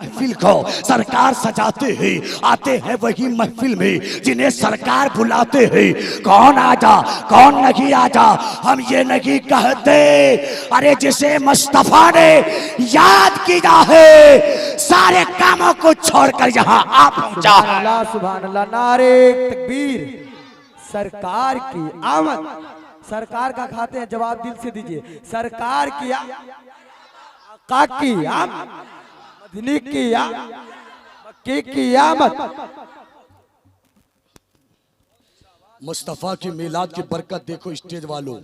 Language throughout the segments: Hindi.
महफिल को सरकार सजाते हैं, आते हैं वही महफिल में जिन्हें सरकार बुलाते हैं। कौन आजा कौन नहीं आजा हम ये नहीं कहते, अरे जिसे मुस्तफा ने याद किया है सारे कामों को छोड़कर यहाँ आ पहुंचा। सुभान अल्लाह, नारे तकबीर। सरकार की आमद, सरकार का खाते हैं जवाब दिल से दीजिए। सरकार की आका की आमद, मदनी की मक्की की आमद। मुस्तफा की मिलाद की बरकत देखो स्टेज वालों।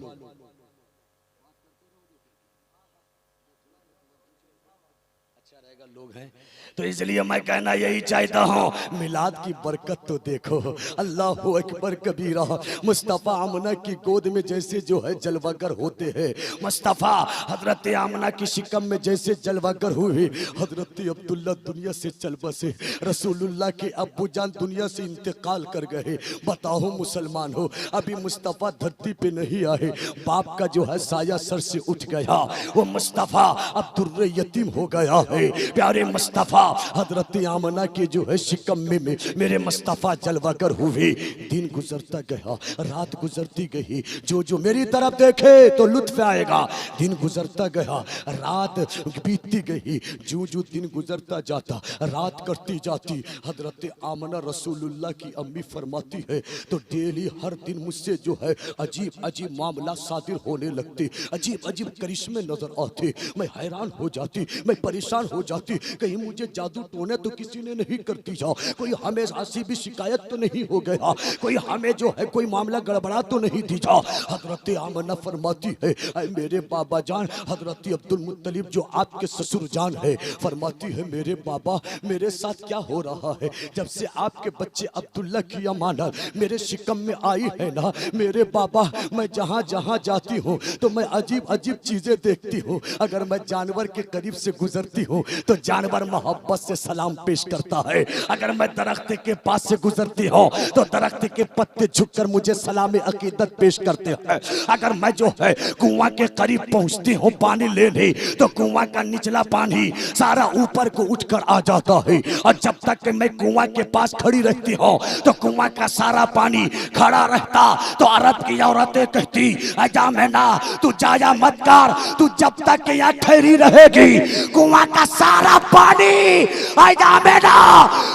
अच्छा रहेगा लोग हैं तो इसलिए मैं कहना यही चाहता हूँ, मिलाद की बरकत तो देखो। अल्लाह अकबर कबीरा। मुस्तफ़ा आमना की गोद में जैसे जो है जलवागर होते हैं, मुस्तफ़ा हजरत आमना की शिकम में जैसे जलवागर हुए, हजरत अब्दुल्ला दुनिया से चल बसे, रसूलुल्लाह के अब्बू जान दुनिया से इंतकाल कर गए। बताओ मुसलमान हो, अभी मुस्तफ़ा धरती पे नहीं आए, बाप का जो है साया सर से उठ गया, वो मुस्तफ़ा अब दुर्रे यतीम हो गया है। प्यारे मुस्तफ़ा हजरत आमना के जो है शिकम में मेरे मुस्तफ़ा जलवागर हुए। दिन गुजरता गया, रात गुजरती गई, जो जो मेरी तरफ देखे तो लुत्फ आएगा। दिन गुजरता गया, रात बीतती गई, जो जो दिन गुजरता जाता रात करती जाती। हजरत आमना रसूलुल्लाह की अम्मी फरमाती है तो डेली हर दिन मुझसे जो है अजीब अजीब मामला सादिर होने लगते, अजीब अजीब करिश्मे नजर आते। मैं हैरान हो जाती, मैं परेशान हो जाती, कहीं मुझे जादू टोने तो किसी ने नहीं कर दिया, कोई हमें ऐसी भी शिकायत तो नहीं हो गया, कोई हमें जो है कोई मामला गड़बड़ा तो नहीं दिया। हजरत आमना फरमाती है मेरे बाबा जान हजरत अब्दुल मुत्तलिब जो आपके ससुर जान है, फरमाती है मेरे बाबा मेरे साथ क्या हो रहा है, जब से आपके बच्चे अब्दुल्ला की अमानत मेरे शिकम में आई है ना मेरे बाबा, मैं जहाँ जहाँ जाती हूँ तो मैं अजीब अजीब चीजें देखती हूँ। अगर मैं जानवर के करीब से गुजरती हूँ तो जानवर मोहब्बत से सलाम पेश करता है, अगर मैं दरख्त के पास से गुजरती हूँ तो दरख्त के पत्ते झुककर मुझे सलाम अकीदत पेश करते हैं। अगर मैं जो है कुआं के करीब पहुंचती हूँ पानी लेने तो कुआं का निचला पानी सारा ऊपर को उठकर आ जाता है, और जब तक मैं कुआं के पास खड़ी रहती हूँ तो कुआं का सारा पानी खड़ा रहता। तो अरब की औरतें कहती आजा मैना तू जाया मत कर, तू जब तक यहाँ ठहरी रहेगी कुआं का सारा पानी आजा मैना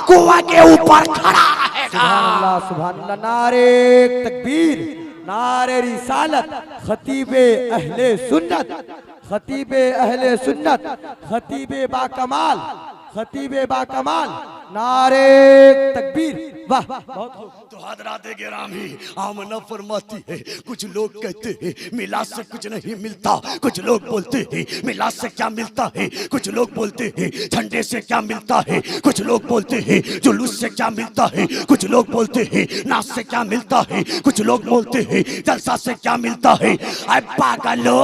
कुआं के ऊपर खड़ा रहेगा। सुभान अल्लाह, सुभान अल्लाह, नारे तकबीर, नारे रिसालत, खतीबे अहले सुन्नत, खतीबे अहले सुन्नत, खतीबे बाकमाल, खतीबे बाकमाल, नारे तकबीर। वाह तो हजरात गिरामी आमना फरमाती है कुछ लोग कहते हैं मिलाद से कुछ नहीं मिलता, कुछ लोग बोलते हैं मिलाद से क्या मिलता है, कुछ लोग बोलते हैं झंडे से क्या मिलता है, कुछ लोग बोलते हैं जुलूस से क्या मिलता है, कुछ लोग बोलते हैं नाच से क्या मिलता है, कुछ लोग बोलते हैं जलसा से क्या मिलता है। ऐ पागलो,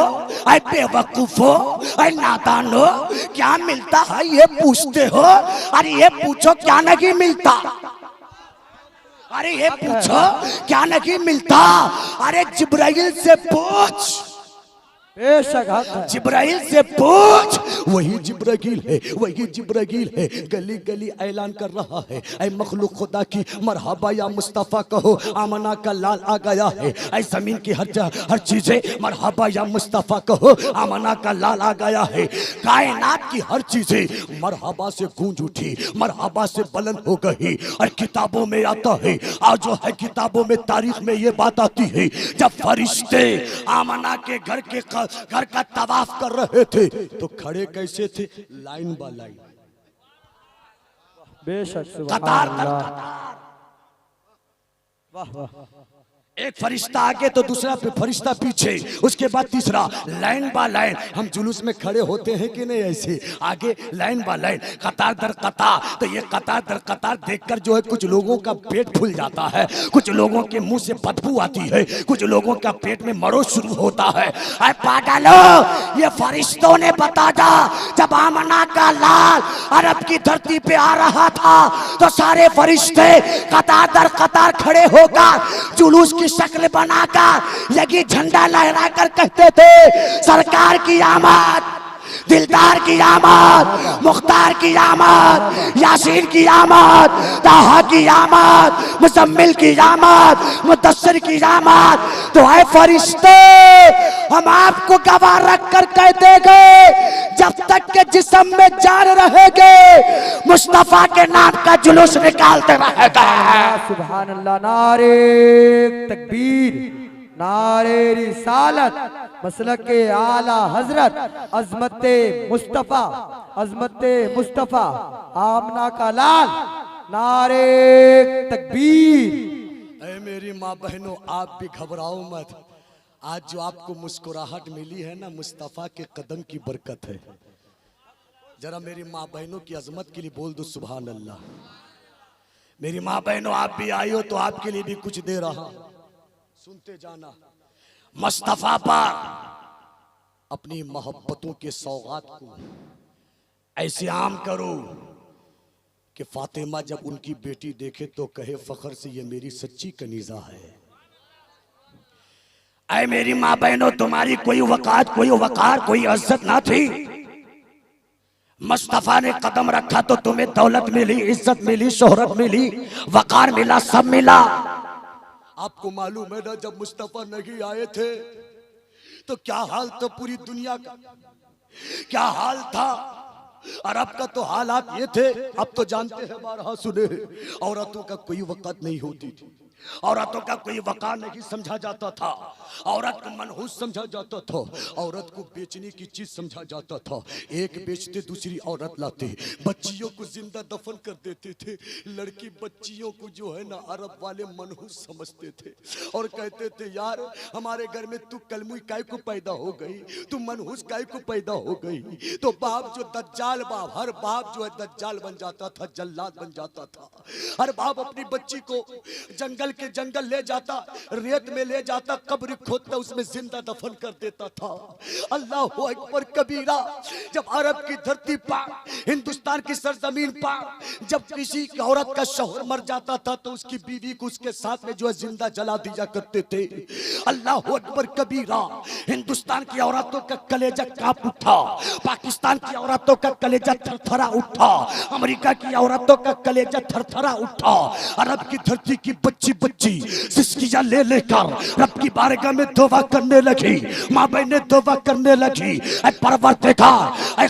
ऐ बेवकूफो, ऐ नादानो, क्या मिलता है ये पूछते हो, अरे ये पूछो क्या नहीं मिलता, अरे ये पूछो क्या नहीं मिलता, अरे जिब्राइल से पूछ, जिब्राइल से पूछ, वही जिब्राइल है, वही जिब्राइल है, गली गली ऐलान कर रहा है ऐ मखलूक खुदा की मरहबा या मुस्तफ़ा कहो आमना का लाल आ गया है। ऐ जमीन की हर चीजें मरहबा या मुस्तफ़ा कहो आमना का लाल आ गया है। कायनात की हर चीजें मरहबा से गूंज उठी, मरहबा से बुलंद हो गई। और किताबों में आता है, आज जो है किताबों में तारीख में ये बात आती है जब फरिश्ते आमना के घर का तवाफ कर रहे थे तो खड़े कैसे थे, लाइन बाय लाइन, बेशक कतार दर कतार। वाह वाह, एक फरिश्ता आगे तो दूसरा फरिश्ता पीछे, उसके बाद तीसरा, लाइन बाय लाइन। हम जुलूस में खड़े होते हैं कि नहीं, ऐसे आगे लाइन बाय लाइन, कतार दर कतार। तो ये कतार दर कतार देखकर जो है कुछ लोगों का पेट फूल जाता है, कुछ लोगों के मुंह से बदबू आती है, कुछ लोगों का पेट में मरोड़ शुरू होता है। अरे पागलो, ये फरिश्तों ने बताया जब आमना का लाल अरब की धरती पे आ रहा था तो सारे फरिश्ते कतार दर कतार खड़े होकर जुलूस की शक्ल बनाकर यही झंडा लहराकर कहते थे सरकार की आमद, दिलदार की आमद, मुख्तार की आमद, यासीन की आमद, ताहा की आमद, मुजम्मिल की आमद, मुदस्सिर की आमद। तो है फरिश्ते, हम आपको गवाह रख कर कह देंगे जब तक के जिस्म में जान रहेगे मुस्तफा के नाम का जुलूस निकालते रहेगा। सुभान अल्लाह। नारे तकबीर, नारे रिसालत, मसलक के आला हजरत, अजमत मुस्तफा, अजमत मुस्तफा, आमना का लाल, नारे तकबीर। ऐ मेरी माँ बहनों, आप भी घबराओ मत। आज जो आपको मुस्कुराहट मिली है ना, मुस्तफा के कदम की बरकत है। जरा मेरी माँ बहनों की अजमत के लिए बोल दो सुभान अल्लाह। मेरी माँ बहनों, आप भी आई हो तो आपके लिए भी कुछ दे रहा, सुनते जाना। मुस्तफा पर अपनी मोहब्बतों के सौगात को ऐसे आम करो कि फातिमा जब उनकी बेटी देखे तो कहे फख्र से ये मेरी सच्ची कनीजा है। ऐ मेरी माँ बहनों, तुम्हारी कोई वकात, कोई वकार, कोई इज्जत ना थी। मुस्तफा ने कदम रखा तो तुम्हें दौलत मिली, इज्जत मिली, शोहरत मिली, वकार मिला, सब मिला। आपको मालूम है ना, जब मुस्तफा नहीं आए थे तो क्या हाल था पूरी दुनिया का, क्या हाल था। अरब का तो हालात ये थे, अब तो जानते हैं, बारहा सुने। औरतों का कोई वक़्त नहीं होती थी, औरतों का कोई वक़ार नहीं समझा जाता था, औरत को मनहूस समझा जाता था, औरत को बेचने की चीज समझा जाता था। एक बेचते दूसरी औरत लाते, बच्चियों को जिंदा दफन कर देते थे। लड़की बच्चियों को जो है ना अरब वाले मनहूस समझते थे और कहते थे यार हमारे घर में तू कलमुई काय को पैदा हो गई, तू मनहूस काय को पैदा हो गई। तो बाप जो दज्जाल बाप, हर बाप जो है दज्जाल बन जाता था, जल्लाद बन जाता था। हर बाप अपनी बच्ची को जंगल के जंगल ले जाता, रेत में ले जाता, कब्र खोदता, उसमें जिंदा दफन कर देता था। अल्लाह अकबर कबीरा। जब अरब की धरती पर, हिंदुस्तान की सरजमीन पर जब किसी की औरत का शौहर मर जाता था तो उसकी बीवी को उसके साथ में जो है जिंदा जला दिया करते थे। अल्लाह अकबर कबीरा। हिंदुस्तान की औरतों का कलेजा कांप उठा, पाकिस्तान की औरतों का कलेजा थरथरा उठा, अमेरिका की औरतों का कलेजा थरथरा उठा। अरब की धरती की बच्ची बच्ची सिसकियां ले लेकर रब की बारगाह में तौबा करने लगी, माँ बहनें तौबा करने लगी। ऐ परवरदिगार, ऐ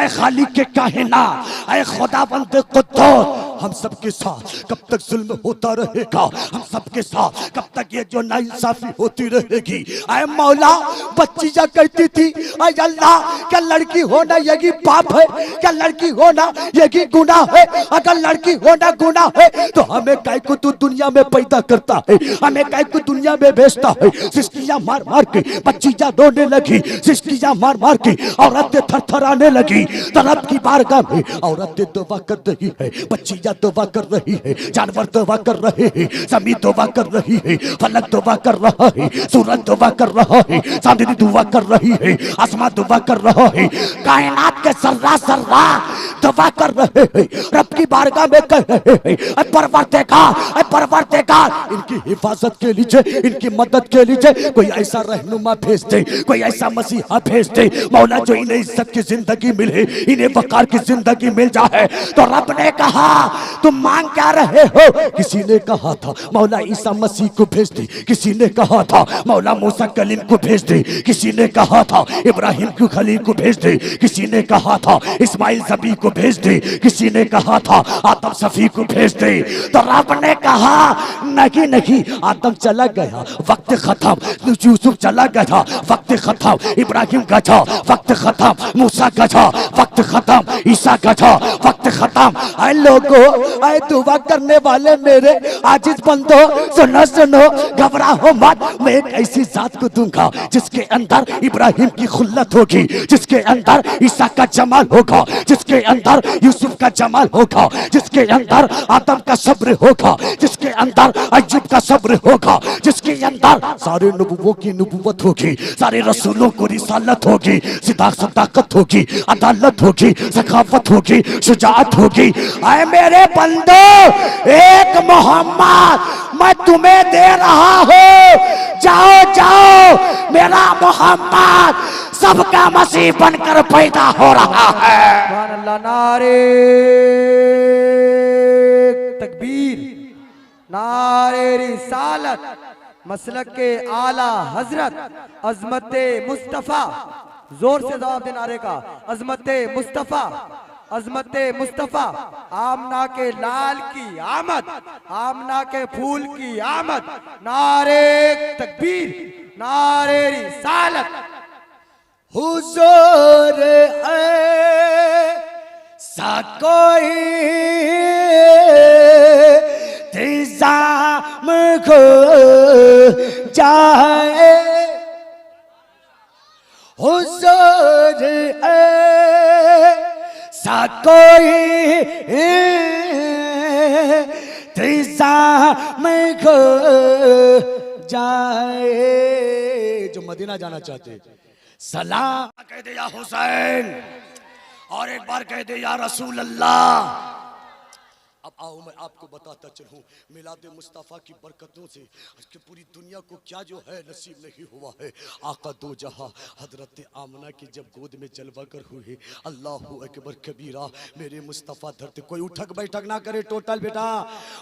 खालिक के काहिना, ऐ खुदाबंद कुद्दूस, हम सबके साथ कब तक जुल्म होता रहेगा, हम सबके साथ कब तक ये जो नाइंसाफी होती रहेगी। ऐ मौला, बच्चियां कहती थी ऐ अल्लाह क्या लड़की होना यही पाप है, क्या लड़की होना यही गुनाह है। अगर लड़की होना गुनाह है तो हमें काय को तू दुनिया में पैदा करता है, हमें काय को दुनिया में भेजता है। सिसकियां मार मार के बच्चियां रोने लगी, सिसकियां मार मार के औरतें थरथराने लगी। तरब की बारगाह में औरतें तौबा कर रही है, बच्चियां तौबा कर रही है, जानवर तौबा कर रहे हैं, जमीन तौबा कर रही है, फलक तौबा कर रहा है, सूरज तौबा कर रहा है, चांदनी तौबा कर रही है, आसमान तौबा कर रहा है, कायनात के सर्रा सर्रा तौबा कर रहे हैं। रब की बारगाह में कह रहे हैं परवरदिगार, परवरदिगार, इनकी हिफाजत के लिए, इनकी मदद के लिए कोई ऐसा रहनुमा भेज दे, कोई ऐसा मसीहा भेज दे मौला जो इन्हें इज्जत की जिंदगी मिले, इन्हें वकार की जिंदगी मिल जाए। तो रब ने कहा तुम मांग क्या रहे हो। किसी ने कहा था मौला ईसा मसीह को भेज दे, किसी ने कहा था मौला मूसा कलीम को भेज दे, किसी ने कहा था इब्राहिम को खलील को भेज दे, किसी ने कहा था इस्माइल ज़बी को भेज दे, किसी ने कहा था आदम सफी को भेज दे। तो रब ने कहा नहीं नहीं, आदम चला गया, वक्त खत्म, यूसुफ चला गया, वक्त खत्म, इब्राहिम गया, वक्त खत्म, मूसा गया, वक्त खत्म, ईसा गया, वक्त खत्म। ऐ लोगो, ऐ दुआ करने वाले मेरे आजिज बंदो, सुनो सुनो, घबराओ मत। मैं एक ऐसी जात को दूंगा जिसके अंदर इब्राहिम की खुल्लत होगी, जिसके अंदर ईसा का जमाल होगा, जिसके अंदर यूसुफ का जमाल होगा, जिसके अंदर आदम का सब्र होगा, जिसके अंदर अय्यूब का सब्र होगा, जिसके अंदर सारे नबुवों की नबुवत होगी, सारे रसूलों को रिसालत होगी, सदाकत होगी, अदालत होगी, सखावत होगी, शुजाअत होगी। ऐ मेरे बंदो, एक मोहम्मद मैं तुम्हें दे रहा हूँ, जाओ जाओ, मेरा मोहम्मद सबका मसीह बनकर पैदा हो रहा है। सुभान अल्लाह। नारे तकबीर, नारे रिसालत, मसलक के आला हजरत अजमत मुस्तफा, जोर से जवाब दे नारे का, अजमत मुस्तफा, अजमत मुस्तफा, आमना के लाल की आमद, आमना के फूल की आमद। नारे तकबीर, नारे रिसालत। हुजूर ऐसा कोई इंतजाम को जाए, हुजूर ऐसा कोई इंतजाम को जाए। जो मदीना जाना चाहते सलाम कह दे या हुसैन, और एक बार कह दे या रसूल अल्लाह। अब आओ मैं आपको बताता चलूं मिलाद मुस्तफ़ा की बरकतों से कि पूरी दुनिया को क्या जो है नसीब नहीं हुआ है। आका दो जहां हजरत आमना की जब गोद में जलवा कर हुए, अल्लाहु अकबर कबीरा, मेरे मुस्तफ़ा धरते, कोई उठक बैठक ना करे टोटल बेटा,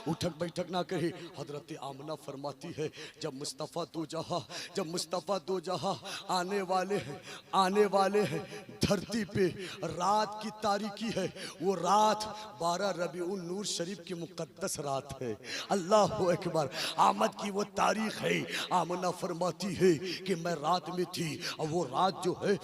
उठक बैठक ना करे। हजरत आमना फरमाती है जब मुस्तफ़ा दो जहां आने वाले हैं, आने वाले हैं धरती पे, रात की तारीकी है, वो रात 12 रबीउल नूर शरीफ की मुकद्दस रात है। अल्लाह अकबर, आमद की वो तारीख है। आमना फरमाती है कि मैं रात में थी और वो रात जो है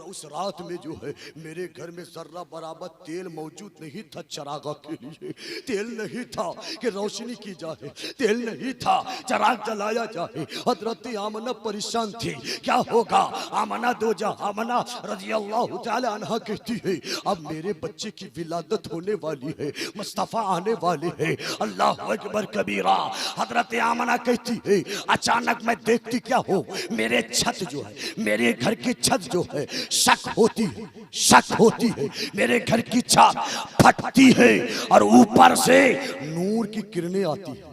उस रात में जो है मेरे घर में जर्रा बराबर तेल मौजूद नहीं था चरागा के लिए, तेल नहीं था कि रोशनी की जाए, तेल नहीं था चराग जलाया जाए। हजरत आमना परेशान थी क्या होगा। आमना दो आमना रजी अल्लाह तआला अन्हा कहती है अब मेरे बच्चे की विलादत होने वाली है, मुस्तफा आने वाले हैं। अल्लाह अकबर कबीरा। हजरत आमना कहती है अचानक मैं देखती क्या हो, मेरे छत जो है, मेरे घर की छत जो है शक होती है, मेरे घर की छत फटती है और ऊपर से नूर की किरणें आती है,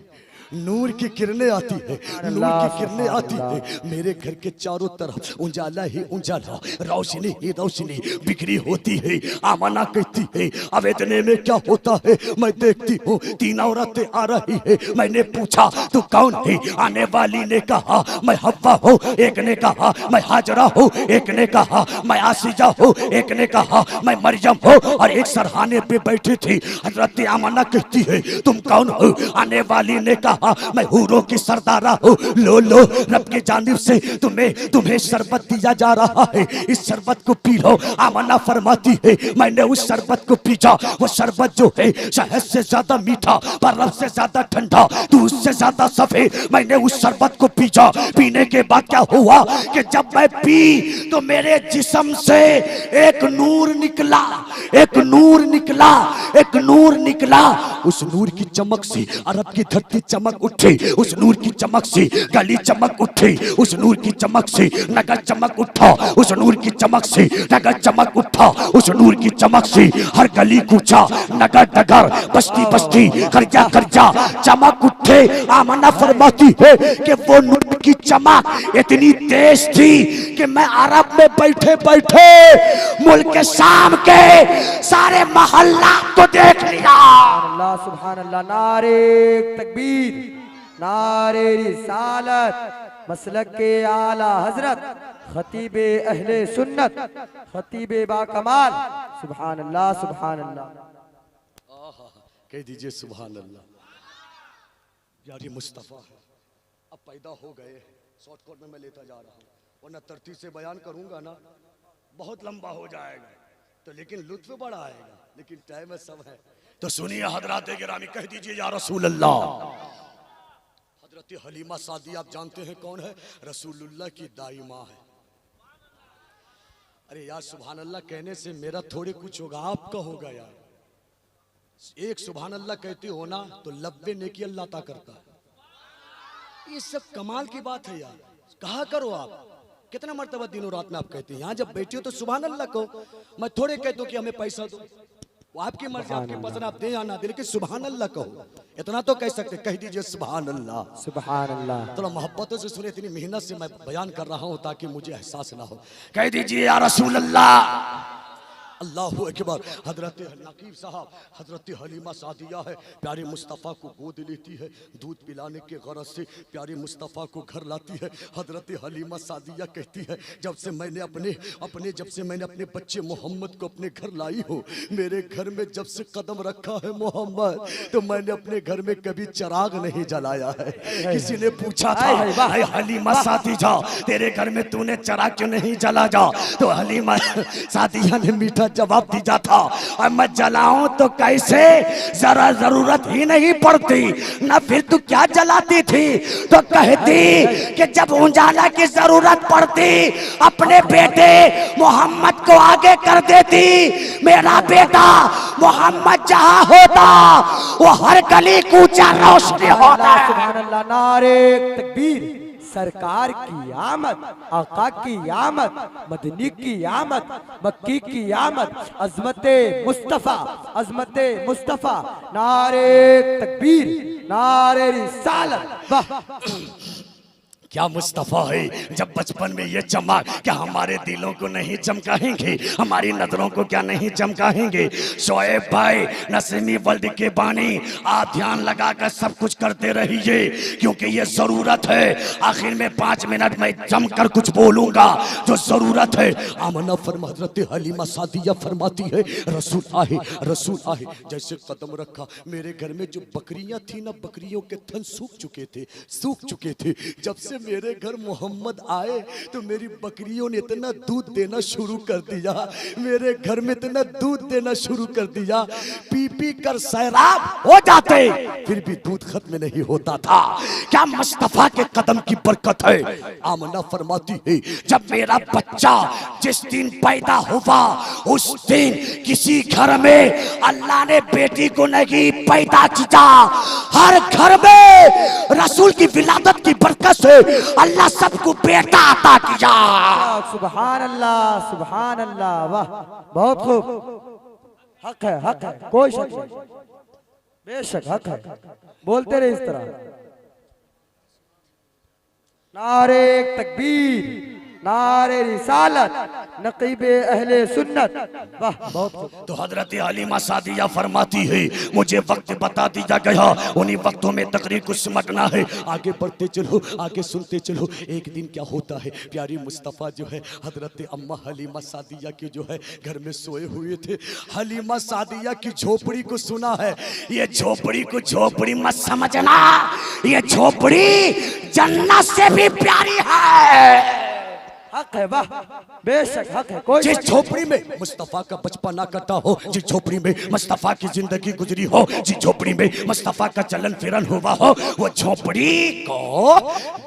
नूर की किरणें आती है, नूर की किरणें आती है। मेरे घर के चारों तरफ उजाला ही उजाला, रोशनी ही रोशनी बिखरी होती है। आमना कहती है अब इतने में क्या होता है, मैं देखती हूँ 3 औरतें आ रही है। मैंने पूछा तू कौन है, आने वाली ने कहा मैं हव्वा हूँ, एक ने कहा मैं हाजरा हूँ, एक ने कहा मैं आसिजा हूँ, एक ने कहा मैं मरियम हूँ, और एक सरहाने पे बैठी थी। हजरत आमना कहती है तुम कौन हो, आने वाली ने कहा मैं हूरों की सरदारा हूँ, लो लो रब की जानिब से तुम्हें शरबत दिया जा रहा है, इस शरबत को पी लो। आमना फरमाती है मैंने उस शरबत को पीछा, वो शरबत जो है शहद से ज्यादा मीठा, बर्फ से ज्यादा ठंडा, दूध से ज्यादा सफेद। मैंने उस शरबत को पीछा, पीने के बाद क्या हुआ कि जब मैं पी तो मेरे जिस्म से एक नूर निकला, एक नूर निकला, एक नूर निकला। उस नूर की चमक से अरब की धरती चमक उठी, उस नूर की चमक से गली चमक उठी, उस नूर की चमक से नगर चमक उठा, उस नूर की चमक से नगर चमक उठा, उस नूर की चमक से हर गली कूचा, नगर नगर, बस्ती बस्ती, कर्जा कर्जा चमक उठे। आमना फरमाती है कि वो नूर की चमक इतनी तेज थी कि मैं अरब में बैठे बैठे मुल्क शाम के सारे मोहल्ला को देख लिया। अल्लाह सुभान अल्लाह। नारे तकबीर, नारे रिसालत, मसलक के आला हजरत खतीब अहले सुन्नत, खतीब बा कमाल। सुभान अल्लाह, सुभान अल्लाह। कह दीजिए सुभान अल्लाह। यारी मुस्तफ़ा अब पैदा हो गए, शॉर्टकट में मैं लेता जा रहा हूँ, वरना तरतीब से बयान करूंगा ना बहुत लंबा हो जाएगा, तो लेकिन लुत्फ बड़ा आएगा, लेकिन टाइम है सब है। तो सुनिए हजरात गिरामी, कह दीजिए या रसूल अल्लाह। हजरत हलीमा सादी आप जानते हैं कौन है, रसूलुल्लाह की दाई माँ है। अरे यार सुभान अल्लाह कहने से मेरा थोड़े कुछ होगा, आपका होगा यार। एक सुभान अल्लाह कहते हो ना तो 90 नेकी अल्लाह अता करता है। ये सब कमाल की बात है यार, कहा करो आप। कितना मर्तबा दिनों रात में आप कहते हैं, यहाँ जब बैठे हो तो सुभान अल्लाह को। मैं थोड़े कहता हूँ कि हमें पैसा दो, वो आपकी मर्जी, आपके पसंद, आप दें या ना दें, लेकिन सुभान अल्लाह कहो। इतना तो कह सकते, कह दीजिए सुभान अल्लाह। सुभान अल्लाह। थोड़ा मोहब्बतों से सुने, इतनी मेहनत से मैं बयान कर रहा हूं ताकि मुझे एहसास ना हो। कह दीजिए या रसूल अल्लाह। अल्लाहु अकबर। हजरत नकीब साहब, हजरत हलीमा सादिया है, प्यारे मुस्तफ़ा को गोद लेती है, दूध पिलाने के गरज से प्यारे मुस्तफ़ा को घर लाती है। हजरत हलीमा सादिया कहती है, जब से मैंने अपने बच्चे मोहम्मद को अपने घर लाई हो, मेरे घर में जब से कदम रखा है मोहम्मद, तो मैंने अपने घर में कभी चिराग नहीं जलाया है। किसी ने पूछा था, हलीमा सादिया तेरे घर में तूने चिराग क्यों नहीं जला जा? तो हलीमा सादिया ने मीठा जवाब दिया था, और मैं जलाऊं तो कैसे, जरा जरूरत ही नहीं पड़ती ना, फिर तू क्या जलाती थी? तो कहती कि जब उजाला की जरूरत पड़ती अपने बेटे मोहम्मद को आगे कर देती। मेरा बेटा मोहम्मद जहां होता वो हर गली कूचा रोशनी होता। सुभान अल्लाह। नारे तकबीर। सरकार की आमद, आका की आमद, मदनी की आमद, मक्की की आमद, अजमत मुस्तफा, अजमत मुस्तफा। नारे तकबीर, नारे रिसालत। वाह क्या मुस्तफ़ा है। जब बचपन में ये चमक क्या हमारे दिलों को नहीं चमकाएंगे, हमारी नजरों को क्या नहीं चमकाएंगे? शोएब भाई नसीमी वर्ल्ड के बानी, आप ध्यान लगाकर सब कुछ करते रहिए, क्योंकि ये जरूरत है। आखिर में 5 मिनट में जमकर कुछ बोलूंगा जो जरूरत है। आमना फरमा, हजरत हलीमा सादिया फरमाती है, रसूल आए, रसूल आए। जैसे कदम रखा, मेरे घर में जो बकरियां थी ना, बकरियों के थन सूख चुके थे। जब से मेरे घर मोहम्मद आए तो मेरी बकरियों ने इतना दूध देना शुरू कर दिया, मेरे घर में इतना दूध देना शुरू कर दिया, पी पी कर सैराब हो जाते, फिर भी दूध खत्म नहीं होता था। क्या मुस्तफा के कदम की बरकत है। आमना फरमाती है, जब मेरा बच्चा जिस दिन पैदा हुआ उस दिन किसी घर में अल्लाह ने बेटी को नहीं पैदा किया, हर घर में रसूल की विलादत की बरकत से अल्लाह सबको बेटा अता किया। सुभान अल्लाह, सुभान अल्लाह। वाह, बहुत खूब। हक है, कोई शक नहीं, बेशक हक है। बोलते रहे इस तरह। नारे तकबीर, नारे रिसालत, नकीबे अहले सुन्नत। वाह, बहुत खूब। तो हजरत हलीमा सादिया फरमाती है, मुझे वक्त बता दिया गया, उन्हीं वक्तों में तकरीर को सिमटना है। आगे बढ़ते चलो, आगे सुनते चलो। एक दिन क्या होता है, प्यारी मुस्तफ़ा जो है हजरत अम्मा हलीमा सादिया की जो है घर में सोए हुए थे। हलीमा सादिया की झोपड़ी को सुना है। ये झोपड़ी को झोपड़ी मत समझना, ये झोपड़ी जन्नत से भी प्यारी है। हक है, वाह, बेशक हक है। कोई जिस झोपड़ी में मुस्तफा का बचपन ना कटा हो, जिस झोपड़ी में मुस्तफा की जिंदगी गुजरी हो, जिस झोपड़ी में मुस्तफा का चलन फिरन हुआ हो, वो झोपड़ी को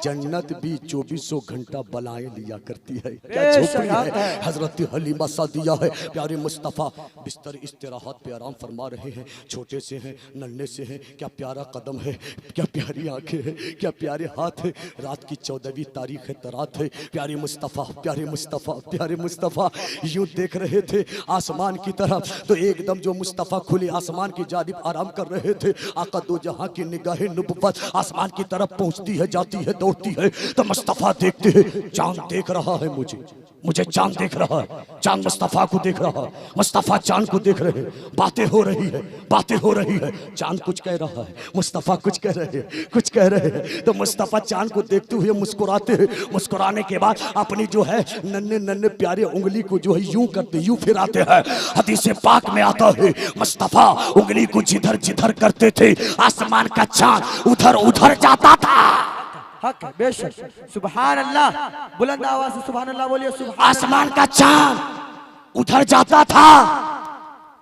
जन्नत भी 2400 घंटा बलाए लिया करती है। क्या झोपड़ी है, हजरत हलीमा सादिया है। प्यारे मुस्तफा बिस्तर इस्तिराहत पे आराम फरमा रहे हैं, छोटे से हैं, नन्हे से हैं। क्या प्यारा कदम है, क्या प्यारी आंखें हैं, क्या प्यारे हाथ है। रात की 14वीं तारीख है, तरात है। प्यारे मुस्तफा, प्यारे मुस्तफा, प्यारे मुस्तफा यूं देख रहे थे आसमान की तरफ, तो एकदम जो मुस्तफा खुले आसमान की जानिब आराम कर रहे थे। आका दो जहां की निगाहें नुबुव्वत आसमान की तरफ पहुंचती है, जाती है, दौड़ती है। तो मुस्तफा देखते हैं, चांद देख रहा है मुझे चांद देख रहा है, चांद मुस्तफा को देख रहा है, मुस्तफा चांद को देख रहे हैं। बातें हो रही है, चांद कुछ कह रहा है, मुस्तफा कुछ कह रहे हैं। तो मुस्तफा चांद को देखते हुए मुस्कुराते हैं। मुस्कुराने के बाद अपनी जो है नन्हे प्यारे उंगली को जो है यूं करते, यूं फिराते हैं। हदीस पाक में आता है, मुस्तफा उंगली को जिधर करते थे, आसमान का चांद उधर जाता था। हक है, बेशक। सुभान अल्लाह, बुलंद आवाज से सुभान अल्लाह बोलिए। सुभान आसमान का चांद उधर जाता था।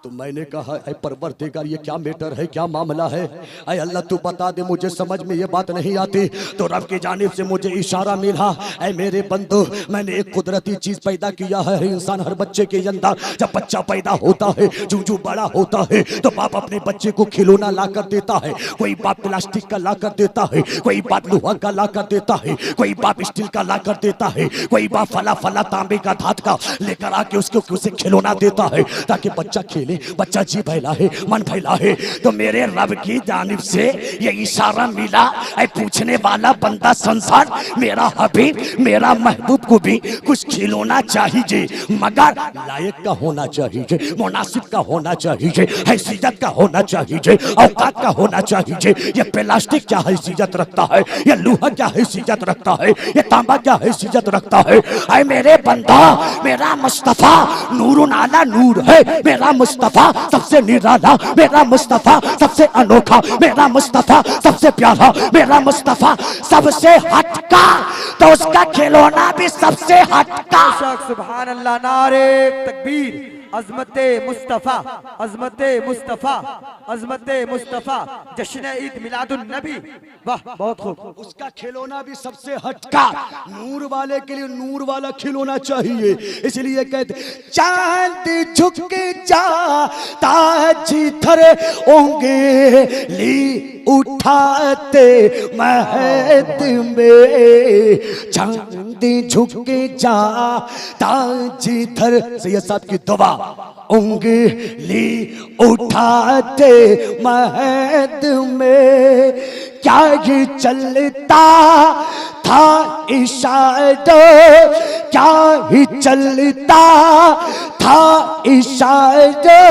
तो मैंने कहा, ऐ परवरदिगार, ये क्या मैटर है, क्या मामला है? ऐ अल्लाह तू बता दे, मुझे समझ में ये बात नहीं आती। तो रब की जानिब से मुझे इशारा मिला, ऐ मेरे बंदो, मैंने एक कुदरती चीज पैदा किया है। इंसान हर बच्चे के अंदर जब बच्चा पैदा होता है, जूं बड़ा होता है, तो बाप अपने बच्चे को खिलौना ला कर देता है। कोई बाप प्लास्टिक का ला कर देता है, कोई बाप लोहा का ला कर देता है, कोई बाप स्टील का ला कर देता है, कोई बाप फला तांबे का धात का लेकर आके उसे खिलौना देता है ताकि बच्चा खेले। बच्चा जी फैला है, मन फैला है। तो मेरे रब की जानिब से ये इशारा मिला, ऐ पूछने वाला बंदा संसार, मेरा हबीब मेरा महबूब को भी कुछ खिलौना चाहिए, मगर लायक का होना चाहिए, मुनासिब का होना चाहिए, हैसियत का होना चाहिए, औकात का होना चाहिए। ये प्लास्टिक क्या हैसियत रखता है, ये लोहा क्या हैसियत रखता है, ये तांबा क्या हैसियत रखता है। ऐ मेरे बंदा, मेरा मुस्तफा नूरुन आला नूर है, मेरा मुस्तफा सबसे निराला, मेरा मुस्तफा सबसे अनोखा, मेरा मुस्तफा सबसे प्यारा, मेरा मुस्तफा सबसे हटका, तो उसका खिलौना भी सबसे हटका। सुभान अल्लाह, नारे तकबीर। अजमत मुस्तफ़ा, अजमत मुस्तफ़ा, अजमत मुस्तफ़ा, जश्न ईद मिलादुन नबी। वाह, बहुत खूब। उसका खिलौना भी सबसे हटका, नूर वाले के लिए नूर वाला खिलौना चाहिए। इसलिए कहते चांद झुक जाता जिधर उंगली उठाते महद में, चांद झुक जाता जिधर, सैयद साहब की दुआ, उंगली उठाते महद में, क्या ही चलता था इशारा, क्या ही चलता था इशारा,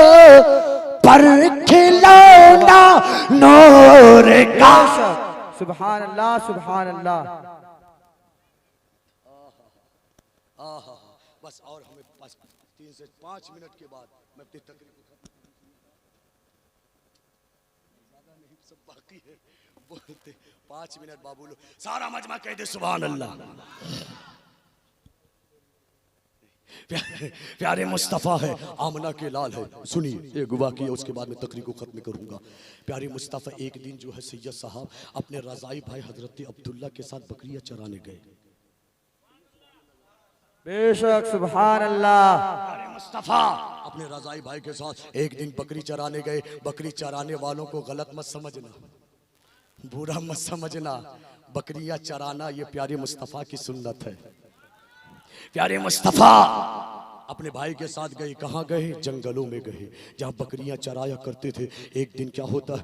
पर खिलौना नूर का। सुभान अल्लाह, सुभान अल्लाह। बस और हमें 3 से 5 मिनट के बाद मैं अपनी तकरीर को खत्म, ज्यादा नहीं, सब बाकी है बोलते। 5 मिनट बाबू लोग सारा मजमा कह दे सुभान अल्लाह। प्यारे मुस्तफ़ा है, आमना के लाल है। सुनिए एक गुवा किया, उसके बाद मैं तकरीर को खत्म करूंगा। प्यारे मुस्तफ़ा एक दिन जो है सैयद साहब अपने रज़ाई भाई हजरत अब्दुल्ला के साथ बकरियां चराने गए। बेशक, सुभान अल्लाह। प्यारे मुस्तफ़ा अपने रज़ाई भाई के साथ एक दिन बकरी चराने गए। बकरी चराने वालों को गलत मत समझना, बुरा मत समझना, बकरियां चराना ये प्यारे मुस्तफ़ा की सुन्नत है। प्यारे मुस्तफ़ा अपने भाई के साथ गए, कहाँ गए? जंगलों में गए, जहाँ बकरियां चराया करते थे। एक दिन क्या होता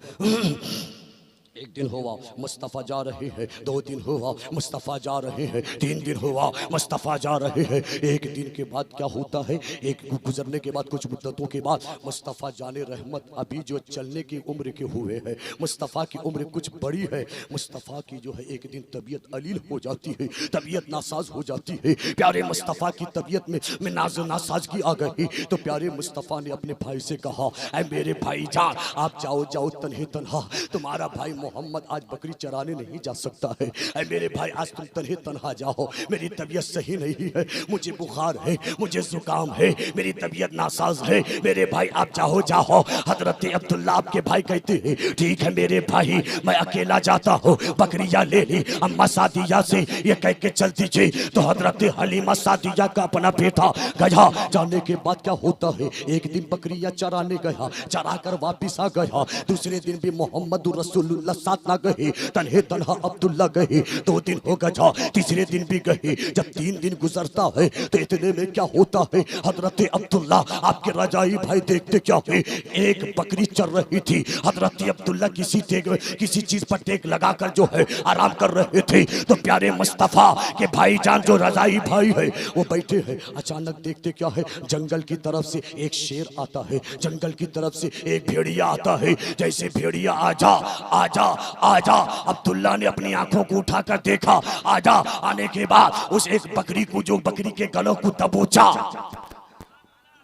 एक दिन हुआ मुस्तफ़ा जा रहे हैं, 2 दिन हुआ मुस्तफ़ा जा रहे हैं, 3 दिन हुआ मुस्तफ़ा जा रहे हैं। एक दिन के बाद क्या होता है, एक गुजरने के बाद कुछ मुद्दतों के बाद मुस्तफ़ा जाने रहमत अभी जो चलने की उम्र के हुए हैं, मुस्तफ़ा की उम्र कुछ बड़ी है। मुस्तफ़ा की जो है एक दिन तबीयत अलील हो जाती है, तबीयत नासाज हो जाती है। प्यारे मुस्तफ़ा की तबीयत में नासाजगी आ गई। तो प्यारे मुस्तफ़ा ने अपने भाई से कहा, ऐ मेरे भाई जान, आप जाओ तन्हे तन्हा, तुम्हारा भाई मोहम्मद आज बकरी चराने नहीं जा सकता है। ऐ मेरे भाई आज तुम तन्हे तन्हा जाओ, मेरी तबीयत सही नहीं है, मुझे बुखार है, मुझे जुकाम है, मेरी तबीयत नासाज है, मेरे भाई आप जाओ। हजरत अब्दुल्ला आपके भाई कहते हैं ठीक है मेरे भाई, मैं अकेला जाता हूँ। बकरियां ले ली अम्मा सादिया से ये कह के चल दीजिए। तो हजरत हलीमा सादिया का अपना बेटा गया। जाने के बाद क्या होता है, एक दिन बकरियां चराने गया, चरा कर वापिस आ गया। दूसरे दिन भी मोहम्मद रसूलुल्लाह साथ ना गए, तन्हे तन्हा अब्दुल्ला गए। 2 दिन हो गया, तीसरे दिन भी गए। जब 3 दिन गुजरता है तो इतने में क्या होता है, हजरत अब्दुल्ला आपके रजाई भाई देखते क्या है, एक बकरी चल रही थी। हजरत अब्दुल्ला किसी चीज पर टेक लगाकर जो है आराम कर रहे थे। तो प्यारे मुस्तफ़ा के भाईजान जो रजाई भाई है वो बैठे हैं। अचानक देखते क्या है, जंगल की तरफ से एक शेर आता है, जंगल की तरफ से एक भेड़िया आता है। जैसे भेड़िया आजा अब्दुल्ला ने अपनी आंखों को उठाकर देखा, आजा आने के बाद उस एक बकरी को, जो बकरी के गलों को दबोचा,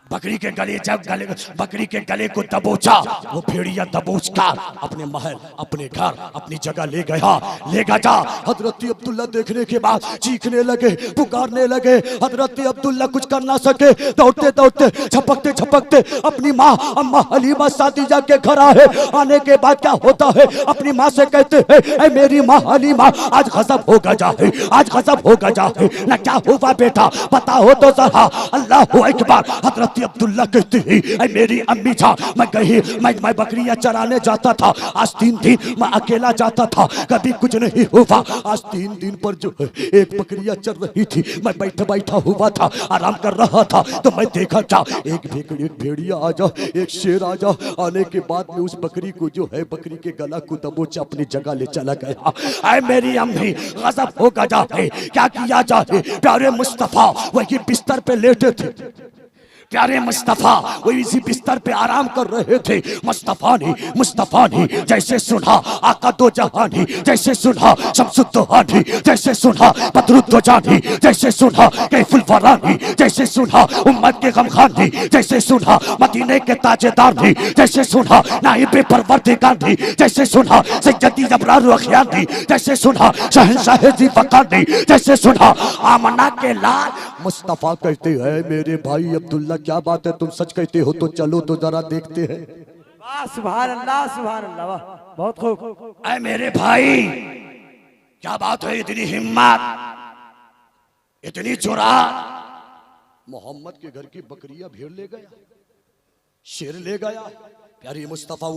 बकरी के गले को दबोचा, वो भेड़िया दबोच कर अपने महल, अपने घर, अपनी जगह ले गया। हजरत अब्दुल्ला देखने के बाद चीखने लगे, पुकारने लगे। हजरत अब्दुल्ला कुछ कर ना सके, दौड़ते झपकते अपनी माँ अम्मा हलीमा सादिया के घर आए। आने के बाद क्या होता है, अपनी माँ से कहते हैं, ऐ मेरी माँ हलीमा, आज गजब हो गया है, आज गजब हो गया है ना, क्या हुआ बेटा बताओ तो जरा। अल्लाह हू अकबर। हजरत हजरत अब्दुल्ला कहते हैं ऐ मेरी अम्मी जान, मैं बकरियां चराने जाता था। आज 3 दिन मैं अकेला जाता था, कभी कुछ नहीं हुआ। आज 3 दिन पर जो है एक बकरियां चल रही थी, मैं बैठा हुआ था, आराम कर रहा था, तो मैं देखा था एक भेड़िया आ जा, एक शेर आ जा। आने के बाद में उस बकरी को जो है बकरी के गला को दबोचा अपनी जगह ले चला गया। ऐ मेरी अम्मी गजब हो गया है, क्या किया जाए। प्यारे मुस्तफा वही बिस्तर पे लेटे थे, प्यारे मुस्तफा वो इसी बिस्तर पे आराम कर रहे थे। मुस्तफा ने जैसे सुना आका दो जहानी, जैसे सुना शम्सुद्दौहानी, जैसे सुना बदरुद्दौजानी, जैसे सुना कैफुल फरानी, जैसे सुना उम्मत के गमखानी, जैसे सुना मदीने के ताजेदार ने, जैसे सुना नाइबे परवरदिगार ने, जैसे सुना सैयदी अबरार अखियार ने, जैसे सुना शहंशाह जी वकार ने, जैसे सुना आमना के लाल। मुस्तफा कहते हैं मेरे भाई अब्दुल्ला क्या बात है, तुम सच कहते हो तो चलो तो जरा देखते हैं। वाह सुभान अल्लाह, सुभान अल्लाह, वाह बहुत खूब। ऐ मेरे भाई क्या बात है, इतनी हिम्मत, इतनी जुर्रत। मोहम्मद के घर की बकरियां भेड़ ले गया, शेर ले गया। प्यारे मुस्तफा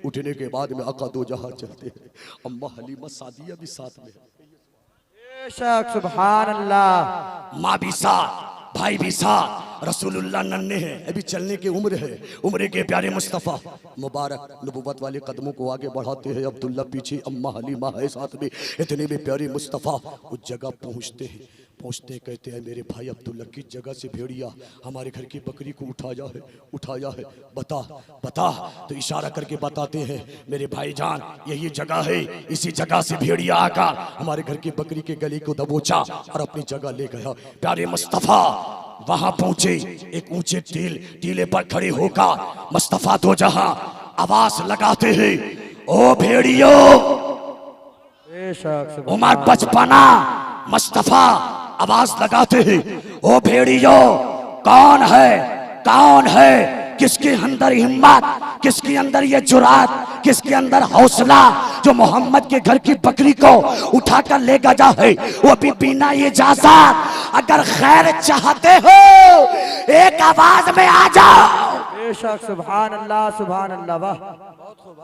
उठने के बाद में आका दो जहां चलते हैं, अम्मा हलीमा सादिया भी साथ में, सुभान अल्लाह, माँ भी साथ, भाई भी साथ, रसूलुल्लाह नन्हे हैं, अभी चलने की उम्र है। उम्र के प्यारे मुस्तफ़ा मुबारक नबुवत वाले कदमों को आगे बढ़ाते हैं। अब्दुल्ला पीछे, अम्मा हलीमा है साथ में। इतने में प्यारे मुस्तफ़ा उस जगह पहुँचते कहते हैं मेरे भाई अब्दुल्ला किस जगह से भेड़िया हमारे घर की बकरी को उठाया है बता। तो इशारा करके बताते हैं मेरे भाईजान यही जगह है, इसी जगह से भेड़िया आकर हमारे घर की बकरी के गले को दबोचा और अपनी जगह ले गया। प्यारे मुस्तफा वहां पहुंचे, एक ऊंचे टीले पर खड़े होकर मुस्तफा दो जहां आवाज लगाते हैं, ओ भेड़ियो। उमर बचपना मुस्तफा आवाज लगाते हैं, ओ भेड़ियो कौन है, किसके अंदर हिम्मत, किसके अंदर ये जुरात, किसके अंदर हौसला जो मोहम्मद के घर की बकरी को उठाकर ले गया है, वो भी बिना इजाजत। अगर खैर चाहते हो एक आवाज में आ जाओ। बेशक सुभान अल्लाह, सुभान अल्लाह, वाह बहुत खूब।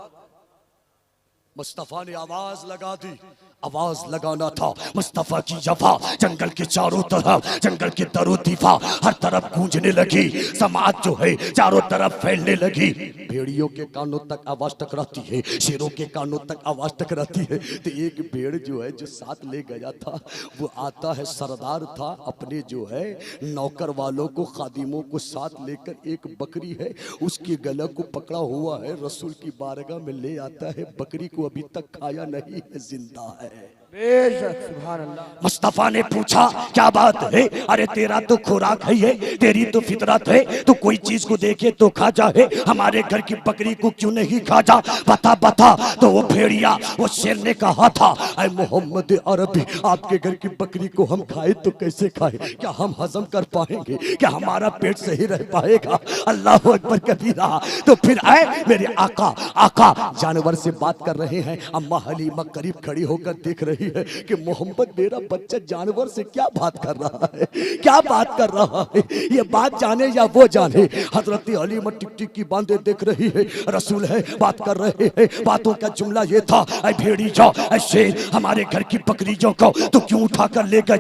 मुस्तफा ने आवाज लगा दी। आवाज लगाना था मुस्तफा की जफा, जंगल के चारों तरफ, जंगल के दरो दीफा हर तरफ गूंजने लगी। समाज जो है चारों तरफ फैलने लगी। भेड़ियों के कानों तक आवाज टकराती है, शेरों के कानों तक आवाज टकराती है। तो एक भेड़ जो है जो साथ ले गया था वो आता है, सरदार था, अपने जो है नौकर वालों को, खादिमों को साथ लेकर एक बकरी है उसके गला को पकड़ा हुआ है, रसूल की बारगाह में ले आता है। बकरी को अभी तक खाया नहीं है, जिंदा है। बेशक सुभान अल्लाह। मुस्तफा ने पूछा क्या बात है, अरे तेरा तो खुराक है, तेरी तो फितरत है, तो कोई चीज को देखे तो खा जाए, हमारे घर की बकरी को क्यों नहीं खा जा, बता। तो वो भेड़िया, वो शेर ने कहा था, ऐ मोहम्मद अरबी आपके घर की बकरी को हम खाए तो कैसे खाए, क्या हम हजम कर पाएंगे, क्या हमारा पेट सही रह पाएगा। अल्लाह अकबर कबीरा। तो फिर आए मेरे आका जानवर से बात कर रहे हैं। अम्मा हलीमा करीब खड़ी होकर देख रही है कि मोहम्मद मेरा बच्चा जानवर से क्या बात कर रहा है, ये बात जाने या वो जाने। हजरत हलीमा टिक की बांधे देख रही है, रसूल है बात कर रहे हैं। बातों का जुमला ये था, ऐ भेड़ी जाओ, ऐ शेर हमारे घर की बकरियों को तो क्यों उठाकर लेके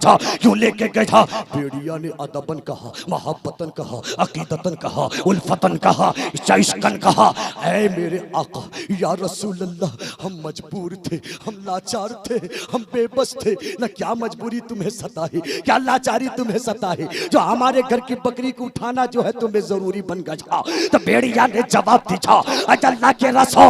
गया। भेड़िया ने अदबन कहा, मोहब्बतन कहा, अकीदतन कहा, उल्फतन कहा, इश्कन कहा, ऐ मेरे आका या रसूल अल्लाह हम मजबूर थे, हम लाचार थे, हम बेबस थे। न क्या मजबूरी तुम्हें सताई, क्या लाचारी तुम्हें सताई, जो हमारे घर की बकरी को उठाना जो है तुम्हें जरूरी बन गया। तो भेड़िया ने जवाब दिया, अल्लाह के रसूल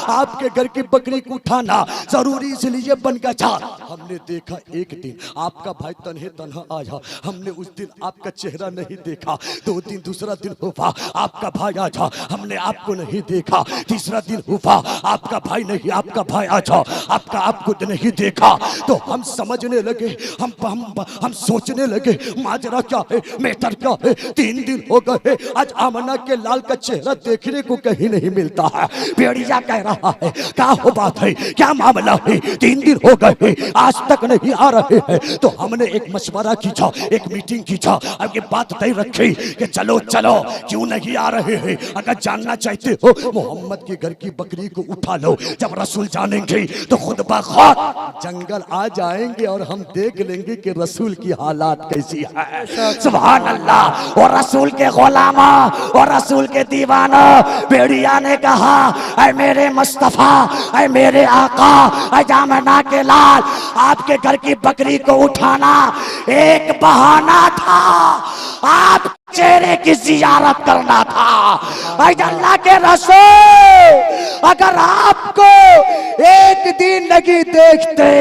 आपके घर की बकरी को उठाना जरूरी इसलिए बन गया। हमने देखा एक दिन आपका भाई तन्हा आया, हमने उस दिन आपका चेहरा नहीं देखा। 2 दिन दूसरा दिन हुआ आपका भाई आया, हमने आपको नहीं देखा। तीसरा दिन हुआ आपका भाई नहीं, आपका का भाई अच्छा आपका आप खुद नहीं देखा तो हम समझने लगे, हम सोचने लगे माजरा क्या है, मैटर क्या है। 3 दिन हो गए, आज आमना के लाल का चेहरा देखने को कहीं नहीं मिलता है। भेड़िया कह रहा है क्या हो बात है, क्या मामला है, 3 दिन हो गए आज तक नहीं आ रहे हैं। तो हमने एक मशवरा खींचा, एक मीटिंग खींचा, अब ये बात तय रखी कि चलो चलो क्यों नहीं आ रहे हैं। अगर जानना चाहते हो मोहम्मद के घर की बकरी को उठा लो, जब रसूल जानेंगे तो खुद ब खुद जंगल आ जाएंगे और हम देख लेंगे कि रसूल की हालात कैसी है। सुभान अल्लाह। और रसूल के गुलामा और रसूल के दीवाना, भेड़िया ने कहा ऐ मेरे मुस्तफा, ऐ मेरे आका, ऐ जामना के लाल, आपके घर की बकरी को उठाना एक बहाना था, आप चेहरे की जियारत करना था। ऐ अल्लाह के रसूल, अगर आपको एक दिन नहीं देखते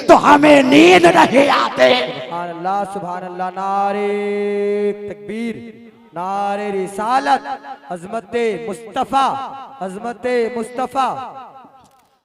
तो हमें नींद नहीं आते। सुभान अल्लाह, सुभान अल्लाह। नारे तकबीर, नारे रिसालत, अजमत मुस्तफा, अजमत मुस्तफा।